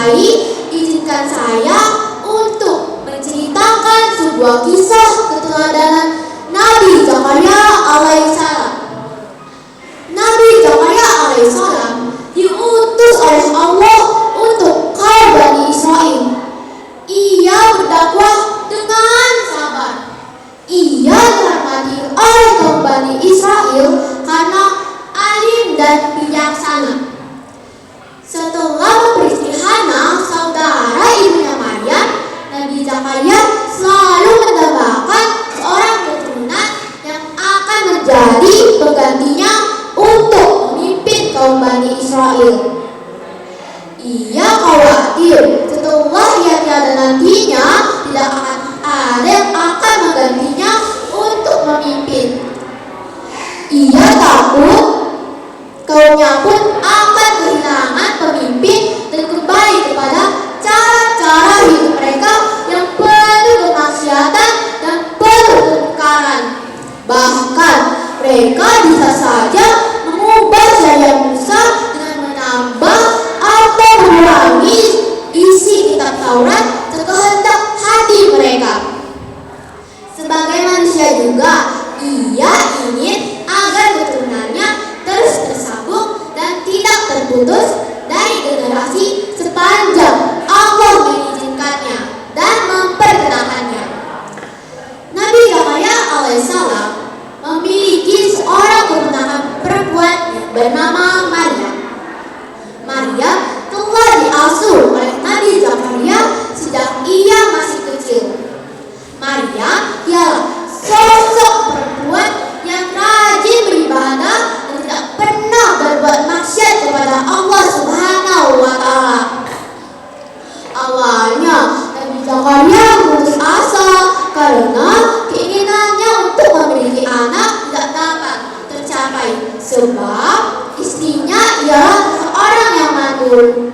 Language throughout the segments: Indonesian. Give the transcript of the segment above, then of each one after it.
Kiai, izinkan saya untuk menceritakan sebuah kisah keteladanan Nabi Zakaria alaihissalam. Nabi Zakaria alaihissalam diutus oleh Allah untuk kaum Bani Israel. Ia berdakwah dengan sabar. Ia dihormati oleh kaum Bani Israel karena alim dan bijaksana. Setelah memperistihana saudara ibunya Maryam, Nabi Zakaria selalu mendambakan seorang keturunan yang akan menjadi penggantinya untuk memimpin kaum Bani Israel. Ia khawatir setelah ia tiada nantinya tidak akan ada yang akan menggantinya untuk memimpin. Ia takut kaumnya pun akan kehilangan pemimpin dan kembali kepada cara-cara hidup mereka yang penuh kemaksiatan dan penuh kemungkaran. Bahkan mereka bisa saja mengubah syariat Musa dengan menambah atau mengurangi isi kitab Taurat sekehendak hati mereka. Sebagai manusia juga, ia ingin agar keturunannya terus tersambung dan tidak terputus dari generasi sepanjang Allah mengizinkannya dan memperkenankannya. Nabi Zakaria alaihissalam memiliki seorang keponakan perempuan bernama Maryam. Maryam telah diasuh oleh Nabi Zakaria sejak ia masih kecil. Maryam ialah sosok perempuan yang rajin beribadah dan tidak pernah berbuat maksiat kepada Allah Subhanahu wa Ta'ala. Awalnya Nabi Zakaria putus asa karena keinginannya untuk memiliki anak tidak dapat tercapai sebab istrinya ialah seorang yang mandul.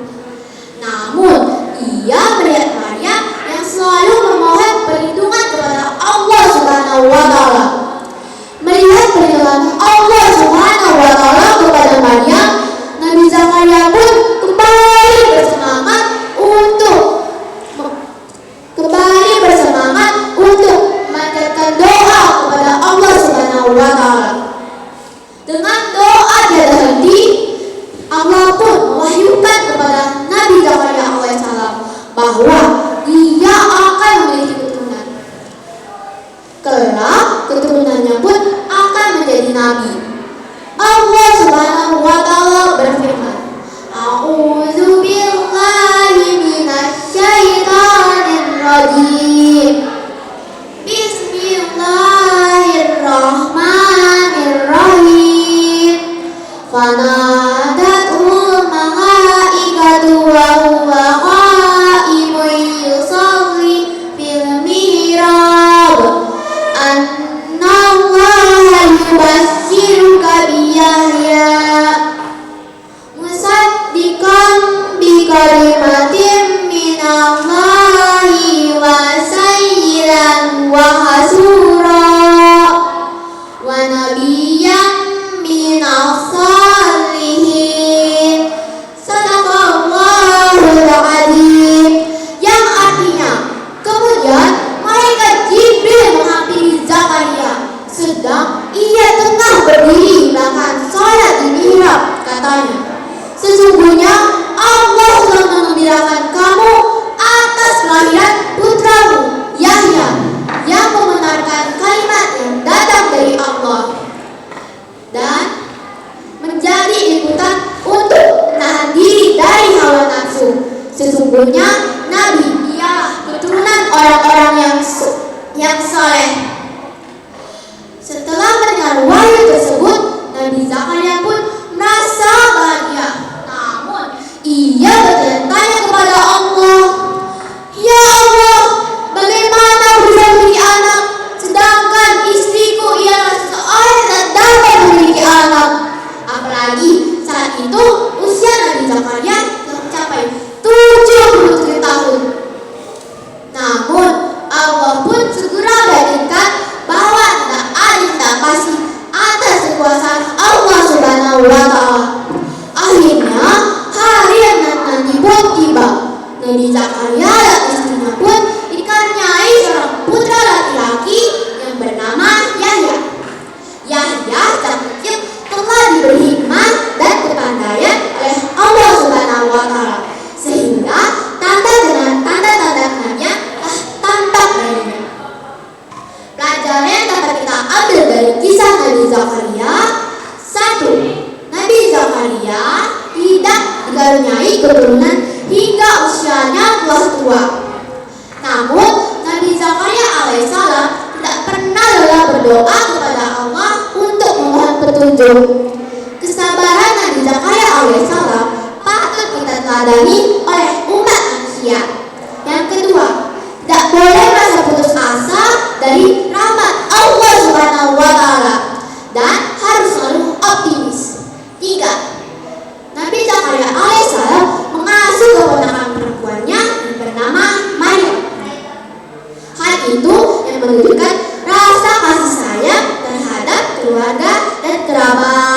Namun ia melihat Maryam yang selalu memohon perlindungan kepada Allah Subhanahu wa Ta'ala. Melihat perlindungan Allah Subhanahu wa Ta'ala kepada Maryam, Nabi Zakaria pun kembali bersemangat untuk memanjatkan doa kepada Allah Subhanahu wa Ta'ala. Dengan doa tiada henti, Allah pun mewahyukan kepada Nabi Zakaria alaihissalam bahwa dia akan memiliki keturunan. Kelak keturunannya pun akan menjadi nabi. Allah Subhanahu wa Ta'ala berfirman, A'udzu billahi minasyaitonir rajim. Bismillahirrahmanirrahim. Fanadatul malaikatu wa huwa qaimun yusalli fil mihrab anna Allaha yubassyiruka bi Yahya musaddiqan bi kalimatin minallahi wa sayyidan wa hasura wa nabiyyan minas salihin. Sadaqallahul adzim. Yang artinya, kemudian malaikat Jibril menghampiri Zakaria sedang ia tengah berdiri bahkan sholat di mihrab. Katanya, sesungguhnya Allah telah mengembirakan kamu atas kelahiran putramu Yahya yang membenarkan kalimat yang datang dari Allah dan menjadi ikutan untuk menahan diri dari hawa nafsu. Sesungguhnya Nabi ialah keturunan orang-orang yang saleh. Setelah mendengar wahyu tersebut, Nabi Zakaria pun merasa bahagia. Namun ia bertanya kepada Allah, Ya Allah, bagaimana bisa memiliki anak sedangkan istriku ialah seorang yang dapat memiliki anak? Apalagi saat itu usia Nabi Zakaria telah mencapai 77 tahun. Namun Allah pun segera meyakinkan bahwa tidak ada yang kasih atas kekuasaan Allah Subhanahu wa Ta'ala. Akhirnya hari yang mencari keturunan hingga usianya telah tua. Namun Nabi Zakaria alaihissalam tidak pernah lelah berdoa kepada Allah untuk memohon petunjuk. Kesabaran Nabi Zakaria alaihissalam patut kita teladani oleh umat manusia. Yang kedua, tidak boleh merasa putus asa dari rahmat Allah Subhanahu wa Ta'ala dan harus selalu optimis. 3. Nabi Zakaria alaihissalam mengasuh keponakan perempuannya yang bernama Maryam. Hal itu yang menunjukkan rasa kasih sayang terhadap keluarga dan kerabat.